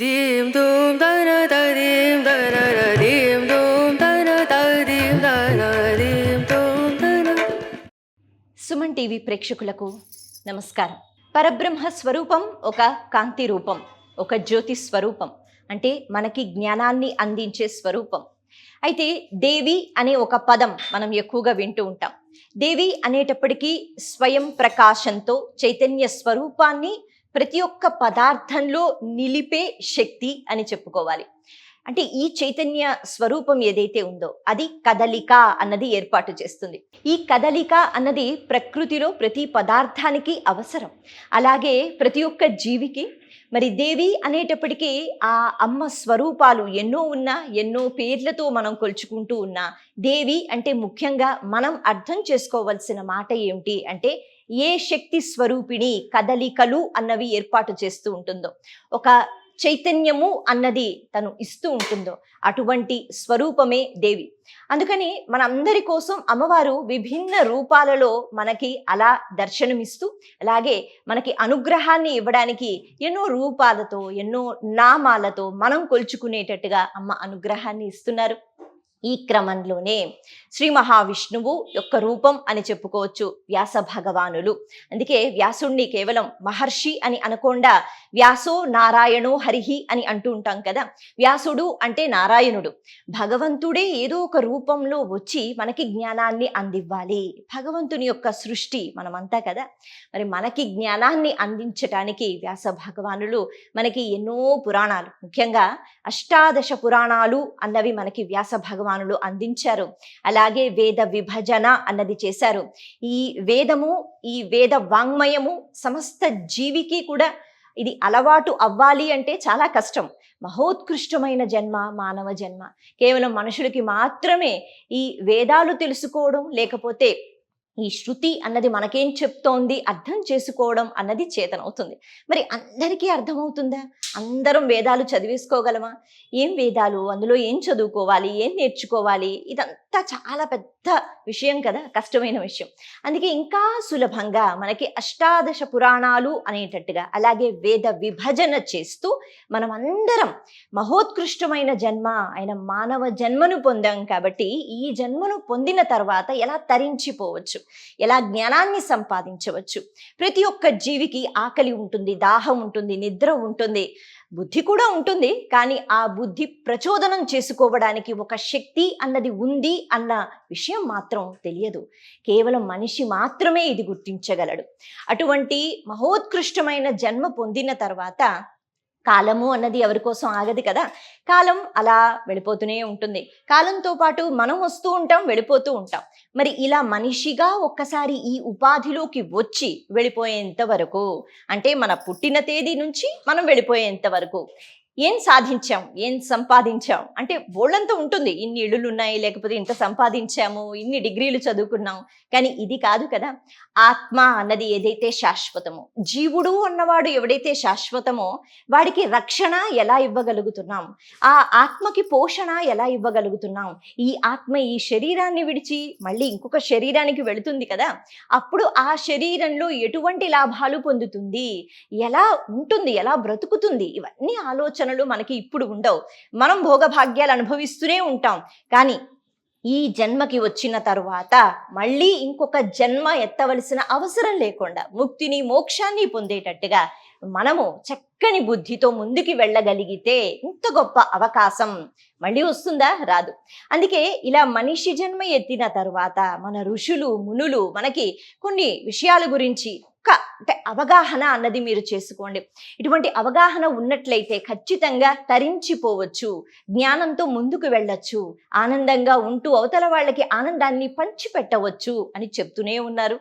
దీం దూం దన దదీం దన దదీం దూం దన దదీం దన దదీం దూం దన. సుమన్ టీవీ ప్రేక్షకులకు నమస్కారం. పరబ్రహ్మ స్వరూపం ఒక కాంతి రూపం, ఒక జ్యోతి స్వరూపం, అంటే మనకి జ్ఞానాన్ని అందించే స్వరూపం. అయితే దేవి అనే ఒక పదం మనం ఎక్కువగా వింటూ ఉంటాం. దేవి అనేటప్పటికీ స్వయం ప్రకాశంతో చైతన్య స్వరూపాన్ని ప్రతి ఒక్క పదార్థంలో నిలిపే శక్తి అని చెప్పుకోవాలి. అంటే ఈ చైతన్య స్వరూపం ఏదైతే ఉందో అది కదలిక అన్నది ఏర్పాటు చేస్తుంది. ఈ కదలిక అన్నది ప్రకృతిలో ప్రతి పదార్థానికి అవసరం. అలాగే ప్రతి ఒక్క జీవికి మరి దేవి అనేటప్పటికీ ఆ అమ్మ స్వరూపాలు ఎన్నో ఉన్నా, ఎన్నో పేర్లతో మనం కొలుచుకుంటూ ఉన్నా, దేవి అంటే ముఖ్యంగా మనం అర్థం చేసుకోవాల్సిన మాట ఏమిటి అంటే ఏ శక్తి స్వరూపిణి కదలికలు అన్నవి ఏర్పాటు చేస్తూ ఉంటుందో, ఒక చైతన్యము అన్నది తను ఇస్తూ ఉంటుందో అటువంటి స్వరూపమే దేవి. అందుకని మనందరి కోసం అమ్మవారు విభిన్న రూపాలలో మనకి అలా దర్శనమిస్తూ, అలాగే మనకి అనుగ్రహాన్ని ఇవ్వడానికి ఎన్నో రూపాలతో, ఎన్నో నామాలతో మనం కొలుచుకునేటట్టుగా అమ్మ అనుగ్రహాన్ని ఇస్తున్నారు. ఈ క్రమంలోనే శ్రీ మహావిష్ణువు యొక్క రూపం అని చెప్పుకోవచ్చు వ్యాస భగవానులు. అందుకే వ్యాసుణ్ణి కేవలం మహర్షి అని అనకుండా వ్యాసో నారాయణో హరిహి అని అంటూ ఉంటాం కదా. వ్యాసుడు అంటే నారాయణుడు, భగవంతుడే ఏదో ఒక రూపంలో వచ్చి మనకి జ్ఞానాన్ని అందివ్వాలి. భగవంతుని యొక్క సృష్టి మనమంతా కదా. మరి మనకి జ్ఞానాన్ని అందించటానికి వ్యాస భగవానులు మనకి ఎన్నో పురాణాలు, ముఖ్యంగా అష్టాదశ పురాణాలు అన్నవి మనకి వ్యాస భగవానులు అందించారు. అలాగే వేద విభజన అన్నది చేశారు. ఈ వేదము, ఈ వేద వాంగ్మయము సమస్త జీవికి కూడా ఇది అలవాటు అవ్వాలి అంటే చాలా కష్టం. మహోత్కృష్టమైన జన్మ మానవ జన్మ. కేవలం మనుషులకి మాత్రమే ఈ వేదాలు తెలుసుకోవడం, లేకపోతే ఈ శృతి అన్నది మనకేం చెప్తోంది అర్థం చేసుకోవడం అన్నది చేతనవుతుంది. మరి అందరికీ అర్థమవుతుందా? అందరం వేదాలు చదివేసుకోగలమా? ఏం వేదాలు, అందులో ఏం చదువుకోవాలి, ఏం నేర్చుకోవాలి? ఇదంతా చాలా పెద్ద విషయం కదా, కష్టమైన విషయం. అందుకే ఇంకా సులభంగా మనకి అష్టాదశ పురాణాలు అనేటట్టుగా, అలాగే వేద విభజన చేస్తూ మనం అందరం మహోత్కృష్టమైన జన్మ అయిన మానవ జన్మను పొందాం కాబట్టి ఈ జన్మను పొందిన తర్వాత ఎలా తరించిపోవచ్చు, ఎలా జ్ఞానాన్ని సంపాదించవచ్చు. ప్రతి ఒక్క జీవికి ఆకలి ఉంటుంది, దాహం ఉంటుంది, నిద్ర ఉంటుంది, బుద్ధి కూడా ఉంటుంది. కానీ ఆ బుద్ధి ప్రచోదనం చేసుకోవడానికి ఒక శక్తి అన్నది ఉంది అన్న విషయం మాత్రం తెలియదు. కేవలం మనిషి మాత్రమే ఇది గుర్తించగలడు. అటువంటి మహోత్కృష్టమైన జన్మ పొందిన తర్వాత కాలము అన్నది ఎవరి కోసం ఆగదు కదా. కాలం అలా వెళ్ళిపోతూనే ఉంటుంది. కాలంతో పాటు మనం వస్తూ ఉంటాం, వెళ్ళిపోతూ ఉంటాం. మరి ఇలా మనిషిగా ఒక్కసారి ఈ ఉపాధిలోకి వచ్చి వెళ్ళిపోయేంత వరకు, అంటే మన పుట్టిన తేదీ నుంచి మనం వెళ్ళిపోయేంత వరకు ఏం సాధించాం, ఏం సంపాదించాం అంటే బోళ్ళంతా ఉంటుంది. ఇన్ని ఇళ్ళు ఉన్నాయి, లేకపోతే ఇంత సంపాదించాము, ఇన్ని డిగ్రీలు చదువుకున్నాం. కానీ ఇది కాదు కదా. ఆత్మ అన్నది ఏదైతే శాశ్వతమో, జీవుడు అన్నవాడు ఎవడైతే శాశ్వతమో వాడికి రక్షణ ఎలా ఇవ్వగలుగుతున్నాం, ఆ ఆత్మకి పోషణ ఎలా ఇవ్వగలుగుతున్నాం? ఈ ఆత్మ ఈ శరీరాన్ని విడిచి మళ్ళీ ఇంకొక శరీరానికి వెళుతుంది కదా. అప్పుడు ఆ శరీరంలో ఎటువంటి లాభాలు పొందుతుంది, ఎలా ఉంటుంది, ఎలా బ్రతుకుతుంది? ఇవన్నీ ఆలోచనలు మనకి ఇప్పుడు ఉండవు. మనం భోగభాగ్యాలు అనుభవిస్తూనే ఉంటాం. కానీ ఈ జన్మకి వచ్చిన తరువాత మళ్ళీ ఇంకొక జన్మ ఎత్తవలసిన అవసరం లేకుండా ముక్తిని, మోక్షాన్ని పొందేటట్టుగా మనము చక్కని బుద్ధితో ముందుకి వెళ్ళగలిగితే ఇంత గొప్ప అవకాశం మళ్ళీ వస్తుందా? రాదు. అందుకే ఇలా మనిషి జన్మ ఎత్తిన తరువాత మన ఋషులు, మునులు మనకి కొన్ని విషయాల గురించి అంటే అవగాహన అన్నది మీరు చేసుకోండి. ఇటువంటి అవగాహన ఉన్నట్లయితే ఖచ్చితంగా తరించిపోవచ్చు, జ్ఞానంతో ముందుకు వెళ్ళొచ్చు, ఆనందంగా ఉంటూ అవతల వాళ్ళకి ఆనందాన్ని పంచిపెట్టవచ్చు అని చెప్తూనే ఉన్నారు.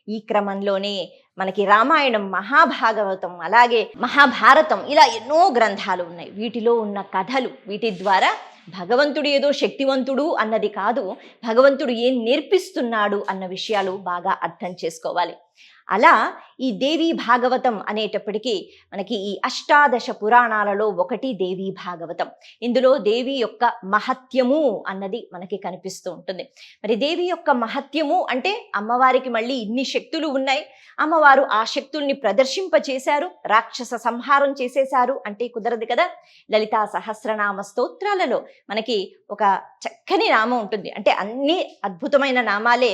ఈ క్రమంలోనే మనకి రామాయణం, మహాభాగవతం, అలాగే మహాభారతం, ఇలా ఎన్నో గ్రంథాలు ఉన్నాయి. వీటిలో ఉన్న కథలు, వీటి ద్వారా భగవంతుడు ఏదో శక్తివంతుడు అన్నది కాదు, భగవంతుడు ఏం నేర్పిస్తున్నాడు అన్న విషయాలు బాగా అర్థం చేసుకోవాలి. అలా ఈ దేవీ భాగవతం అనేటప్పటికీ మనకి ఈ అష్టాదశ పురాణాలలో ఒకటి దేవీ భాగవతం. ఇందులో దేవి యొక్క మహత్యము అన్నది మనకి కనిపిస్తూ ఉంటుంది. మరి దేవి యొక్క మహత్యము అంటే అమ్మవారికి మళ్ళీ ఇన్ని శక్తులు ఉన్నాయి, అమ్మవారు ఆ శక్తుల్ని ప్రదర్శింపచేశారు, రాక్షస సంహారం చేసేశారు అంటే కుదరదు కదా. లలితా సహస్రనామ స్తోత్రాలలో మనకి ఒక చక్కని నామం ఉంటుంది, అంటే అన్ని అద్భుతమైన నామాలే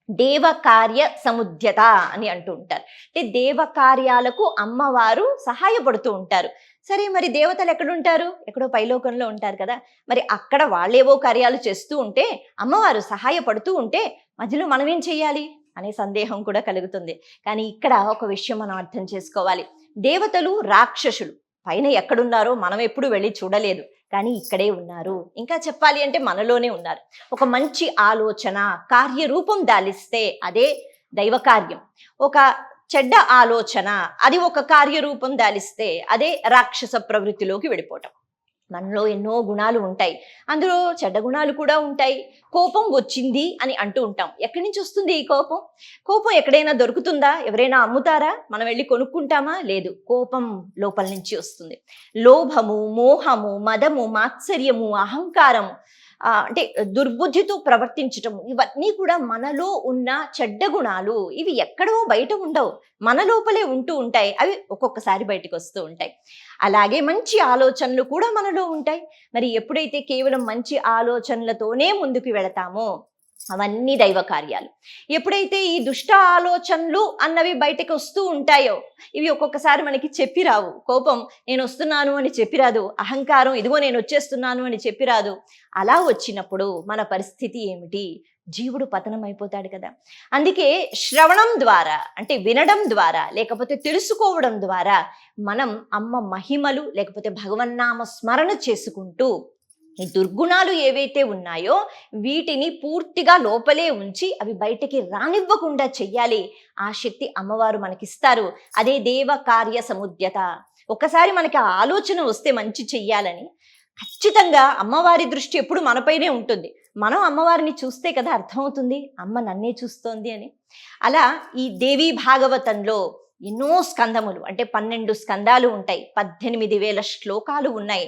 దేవకార్య సముద్యత అని అంటూ ఉంటారు. అంటే దేవకార్యాలకు అమ్మవారు సహాయపడుతూ ఉంటారు. సరే, మరి దేవతలు ఎక్కడుంటారు? ఎక్కడో పైలోకంలో ఉంటారు కదా. మరి అక్కడ వాళ్ళేవో కార్యాలు చేస్తూ ఉంటే, అమ్మవారు సహాయపడుతూ ఉంటే మధ్యలో మనం ఏం చెయ్యాలి అనే సందేహం కూడా కలుగుతుంది. కానీ ఇక్కడ ఒక విషయం మనం అర్థం చేసుకోవాలి. దేవతలు రాక్షసులు పైన ఎక్కడున్నారో మనం ఎప్పుడు వెళ్ళి చూడలేదు, కానీ ఇక్కడే ఉన్నారు. ఇంకా చెప్పాలి అంటే మనలోనే ఉన్నారు. ఒక మంచి ఆలోచన కార్యరూపం దాలిస్తే అదే దైవ కార్యం. ఒక చెడ్డ ఆలోచన అది ఒక కార్యరూపం దాలిస్తే అదే రాక్షస ప్రవృత్తిలోకి వెళ్ళిపోవటం. మనలో ఎన్నో గుణాలు ఉంటాయి, అందులో చెడ్డ గుణాలు కూడా ఉంటాయి. కోపం వచ్చింది అని అంటూ ఉంటాం. ఎక్కడి నుంచి వస్తుంది ఈ కోపం? కోపం ఎక్కడైనా దొరుకుతుందా? ఎవరైనా అమ్ముతారా? మనం వెళ్ళి కొనుక్కుంటామా? లేదు. కోపం లోపల నుంచి వస్తుంది. లోభము, మోహము, మదము, మాత్సర్యము, అహంకారము, అంటే దుర్బుద్ధితో ప్రవర్తించటం, ఇవన్నీ కూడా మనలో ఉన్న చెడ్డ గుణాలు. ఇవి ఎక్కడో బయట ఉండవు, మన లోపలే ఉంటూ ఉంటాయి. అవి ఒక్కొక్కసారి బయటకు వస్తూ ఉంటాయి. అలాగే మంచి ఆలోచనలు కూడా మనలో ఉంటాయి. మరి ఎప్పుడైతే కేవలం మంచి ఆలోచనలతోనే ముందుకు వెళతామో అవన్నీ దైవ కార్యాలు. ఎప్పుడైతే ఈ దుష్ట ఆలోచనలు అన్నవి బయటకు వస్తూ ఉంటాయో, ఇవి ఒక్కొక్కసారి మనకి చెప్పిరావు. కోపం నేను వస్తున్నాను అని చెప్పిరాదు, అహంకారం ఇదిగో నేను వచ్చేస్తున్నాను అని చెప్పిరాదు. అలా వచ్చినప్పుడు మన పరిస్థితి ఏమిటి? జీవుడు పతనం అయిపోతాడు కదా. అందుకే శ్రవణం ద్వారా, అంటే వినడం ద్వారా, లేకపోతే తెలుసుకోవడం ద్వారా మనం అమ్మ మహిమలు లేకపోతే భగవన్నామ స్మరణ చేసుకుంటూ ఈ దుర్గుణాలు ఏవైతే ఉన్నాయో వీటిని పూర్తిగా లోపలే ఉంచి అవి బయటికి రానివ్వకుండా చెయ్యాలి. ఆ శక్తి అమ్మవారు మనకిస్తారు. అదే దేవ కార్య సముద్యత. ఒకసారి మనకి ఆ ఆలోచన వస్తే మంచి చెయ్యాలని, ఖచ్చితంగా అమ్మవారి దృష్టి ఎప్పుడు మనపైనే ఉంటుంది. మనం అమ్మవారిని చూస్తే కదా అర్థమవుతుంది అమ్మ నన్నే చూస్తోంది అని. అలా ఈ దేవీ భాగవతంలో ఎన్నో స్కందములు, అంటే 12 స్కందాలు ఉంటాయి, 18,000 శ్లోకాలు ఉన్నాయి.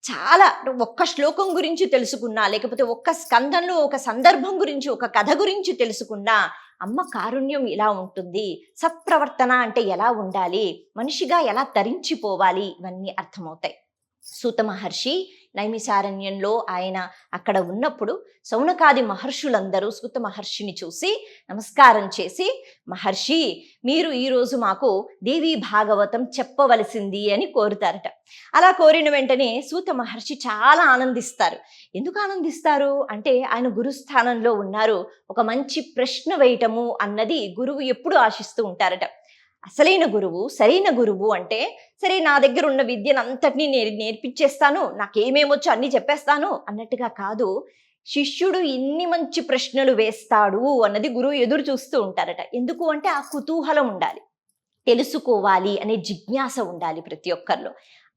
చాలా ఒక్క శ్లోకం గురించి తెలుసుకున్నా, లేకపోతే ఒక్క స్కందంలో ఒక సందర్భం గురించి, ఒక కథ గురించి తెలుసుకున్నా అమ్మ కారుణ్యం ఇలా ఉంటుంది, సత్ప్రవర్తన అంటే ఎలా ఉండాలి, మనిషిగా ఎలా తరించిపోవాలి, ఇవన్నీ అర్థమవుతాయి. సూత మహర్షి నైమిసారణ్యంలో ఆయన అక్కడ ఉన్నప్పుడు శౌనకాది మహర్షులందరూ సూత మహర్షిని చూసి నమస్కారం చేసి, మహర్షి మీరు ఈరోజు మాకు దేవీ భాగవతం చెప్పవలసింది అని కోరుతారట. అలా కోరిన వెంటనే సూత మహర్షి చాలా ఆనందిస్తారు. ఎందుకు ఆనందిస్తారు అంటే ఆయన గురుస్థానంలో ఉన్నారు. ఒక మంచి ప్రశ్న వేయటము అన్నది గురువు ఎప్పుడు ఆశిస్తూ ఉంటారట. అసలైన గురువు, సరైన గురువు అంటే, సరే నా దగ్గర ఉన్న విద్యను అంతటినీ నేర్పించేస్తాను, నాకేమేమొచ్చో అన్నీ చెప్పేస్తాను అన్నట్టుగా కాదు. శిష్యుడు ఇన్ని మంచి ప్రశ్నలు వేస్తాడు అన్నది గురువు ఎదురు చూస్తూ ఉంటారట. ఎందుకు అంటే ఆ కుతూహలం ఉండాలి, తెలుసుకోవాలి అనే జిజ్ఞాస ఉండాలి ప్రతి ఒక్కరిలో.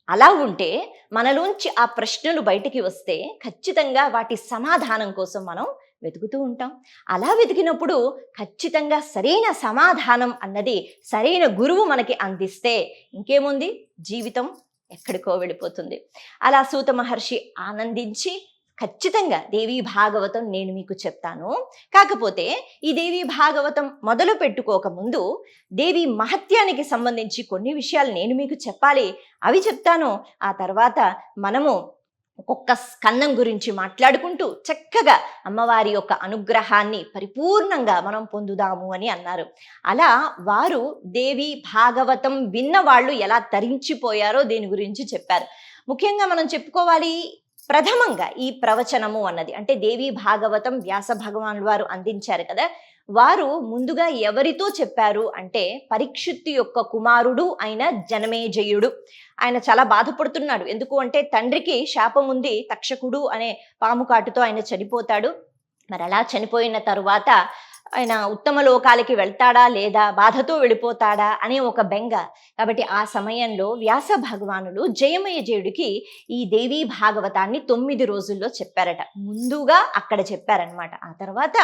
అలా ఉంటే మనలోంచి ఆ ప్రశ్నలు బయటికి వస్తే ఖచ్చితంగా వాటి సమాధానం కోసం మనం వెతుకుతూ ఉంటాం. అలా వెతికినప్పుడు ఖచ్చితంగా సరైన సమాధానం అన్నది సరైన గురువు మనకి అందిస్తే ఇంకేముంది, జీవితం ఎక్కడికో వెళ్ళిపోతుంది. అలా సూత మహర్షి ఆనందించి, ఖచ్చితంగా దేవీ భాగవతం నేను మీకు చెప్తాను, కాకపోతే ఈ దేవీ భాగవతం మొదలు పెట్టుకోక ముందు దేవి మహత్యానికి సంబంధించి కొన్ని విషయాలు నేను మీకు చెప్పాలి, అవి చెప్తాను. ఆ తర్వాత మనము ఒక్కొక్క స్కందం గురించి మాట్లాడుకుంటూ చక్కగా అమ్మవారి యొక్క అనుగ్రహాన్ని పరిపూర్ణంగా మనం పొందుదాము అని అన్నారు. అలా వారు దేవి భాగవతం విన్న వాళ్ళు ఎలా తరించిపోయారో దీని గురించి చెప్పారు. ముఖ్యంగా మనం చెప్పుకోవాలి, ప్రథమంగా ఈ ప్రవచనము అన్నది అంటే దేవీ భాగవతం వ్యాస భగవానుల వారు అందించారు కదా. వారు ముందుగా ఎవరితో చెప్పారు అంటే పరీక్షిత్తు యొక్క కుమారుడు అయిన జనమేజయుడు. ఆయన చాలా బాధపడుతున్నాడు. ఎందుకు అంటే తండ్రికి శాపం ఉంది, తక్షకుడు అనే పాము కాటుతో ఆయన చనిపోతాడు. మరి అలా చనిపోయిన తరువాత ఆయన ఉత్తమ లోకాలకి వెళ్తాడా లేదా, బాధతో వెళ్ళిపోతాడా అనే ఒక బెంగ. కాబట్టి ఆ సమయంలో వ్యాస భగవానుడు జయమేజయుడికి ఈ దేవీ భాగవతాన్ని 9 రోజుల్లో చెప్పారట. ముందుగా అక్కడ చెప్పారనమాట. ఆ తర్వాత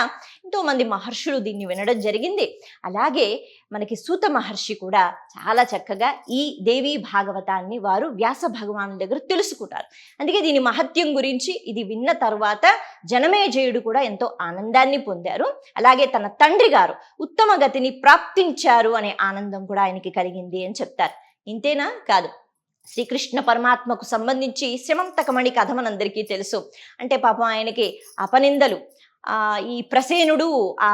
ఎంతోమంది మహర్షులు దీన్ని వినడం జరిగింది. అలాగే మనకి సూత మహర్షి కూడా చాలా చక్కగా ఈ దేవీ భాగవతాన్ని వారు వ్యాస భగవాను దగ్గర తెలుసుకుంటారు. అందుకే దీని మహత్యం గురించి ఇది విన్న తర్వాత జనమేజయుడు కూడా ఎంతో ఆనందాన్ని పొందారు. అలాగే తన తండ్రి గారు ఉత్తమ గతిని ప్రాప్తించారు అనే ఆనందం కూడా ఆయనకి కలిగింది అని చెప్తారు. ఇంతేనా? కాదు. శ్రీకృష్ణ పరమాత్మకు సంబంధించి శమంతకమణి కథ మనందరికీ తెలుసు. అంటే పాపం ఆయనకి అపనిందలు, ఈ ప్రసేనుడు ఆ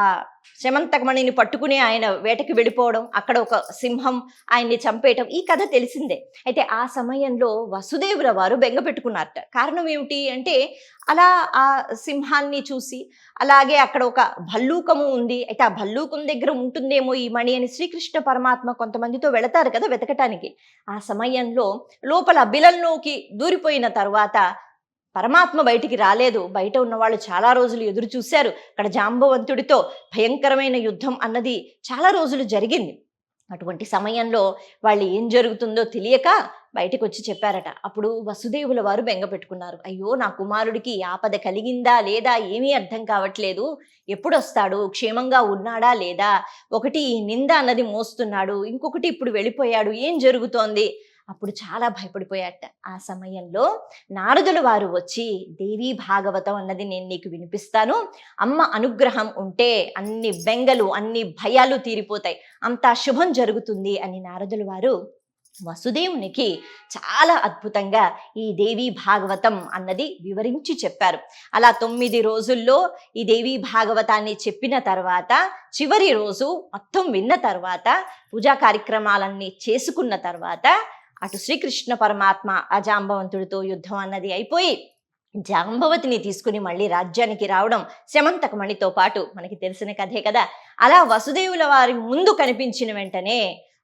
శమంతకమణిని పట్టుకుని ఆయన వేటకి వెళ్ళిపోవడం, అక్కడ ఒక సింహం ఆయన్ని చంపేయటం, ఈ కథ తెలిసిందే. అయితే ఆ సమయంలో వసుదేవుల వారు బెంగ పెట్టుకున్నారట. కారణం ఏమిటి అంటే, అలా ఆ సింహాన్ని చూసి, అలాగే అక్కడ ఒక భల్లూకము ఉంది, అయితే ఆ భల్లూకం దగ్గర ఉంటుందేమో ఈ మణి అని శ్రీకృష్ణ పరమాత్మ కొంతమందితో వెళతారు కదా వెతకటానికి. ఆ సమయంలో లోపల బిలంలోకి దూరిపోయిన తర్వాత పరమాత్మ బయటికి రాలేదు. బయట ఉన్న వాళ్ళు చాలా రోజులు ఎదురు చూశారు. అక్కడ జాంబవంతుడితో భయంకరమైన యుద్ధం అన్నది చాలా రోజులు జరిగింది. అటువంటి సమయంలో వాళ్ళు ఏం జరుగుతుందో తెలియక బయటకు వచ్చి చెప్పారట. అప్పుడు వసుదేవుల వారు బెంగ పెట్టుకున్నారు. అయ్యో, నా కుమారుడికి ఆపద కలిగిందా లేదా ఏమీ అర్థం కావట్లేదు, ఎప్పుడు వస్తాడు, క్షేమంగా ఉన్నాడా లేదా, ఒకటి ఈ నింద అన్నది మోస్తున్నాడు, ఇంకొకటి ఇప్పుడు వెళ్ళిపోయాడు, ఏం జరుగుతోంది. అప్పుడు చాలా భయపడిపోయాట. ఆ సమయంలో నారదుల వారు వచ్చి, దేవీ భాగవతం అన్నది నేను నీకు వినిపిస్తాను, అమ్మ అనుగ్రహం ఉంటే అన్ని బెంగలు అన్ని భయాలు తీరిపోతాయి, అంతా శుభం జరుగుతుంది అని నారదుల వారు వసుదేవునికి చాలా అద్భుతంగా ఈ దేవీ భాగవతం అన్నది వివరించి చెప్పారు. అలా 9 రోజుల్లో ఈ దేవీ భాగవతాన్ని చెప్పిన తర్వాత చివరి రోజు మొత్తం విన్న తర్వాత పూజా కార్యక్రమాలన్నీ చేసుకున్న తర్వాత అటు శ్రీకృష్ణ పరమాత్మ ఆ జాంబవంతుడితో యుద్ధం అన్నది అయిపోయి జాంబవతిని తీసుకుని మళ్ళీ రాజ్యానికి రావడం శమంతకమణితో పాటు మనకి తెలిసిన కథే కదా. అలా వసుదేవుల వారి ముందు కనిపించిన వెంటనే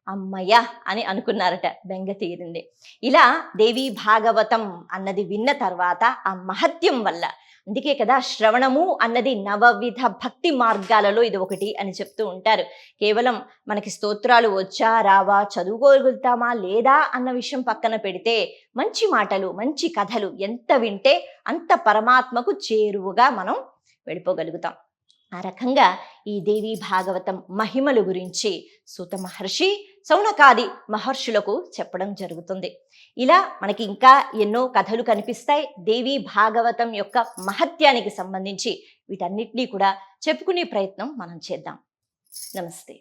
అమ్మయ్య అని అనుకున్నారట, బెంగ తీరింది. ఇలా దేవీ భాగవతం అన్నది విన్న తర్వాత ఆ మహత్యం వల్ల, అందుకే కదా శ్రవణము అన్నది నవవిధ భక్తి మార్గాలలో ఇది ఒకటి అని చెప్తూ ఉంటారు. కేవలం మనకి స్తోత్రాలు వచ్చా రావా, చదువుకోగలుగుతామా లేదా అన్న విషయం పక్కన పెడితే, మంచి మాటలు మంచి కథలు ఎంత వింటే అంత పరమాత్మకు చేరువుగా మనం వెళ్ళిపోగలుగుతాం. ఆ రకంగా ఈ దేవీ భాగవతం మహిమల గురించి సూత మహర్షి సౌనకాది మహర్షులకు చెప్పడం జరుగుతుంది. ఇలా మనకి ఇంకా ఎన్నో కథలు కనిపిస్తాయి దేవీ భాగవతం యొక్క మహత్యానికి సంబంధించి. వీటన్నిటినీ కూడా చెప్పుకునే ప్రయత్నం మనం చేద్దాం. నమస్తే.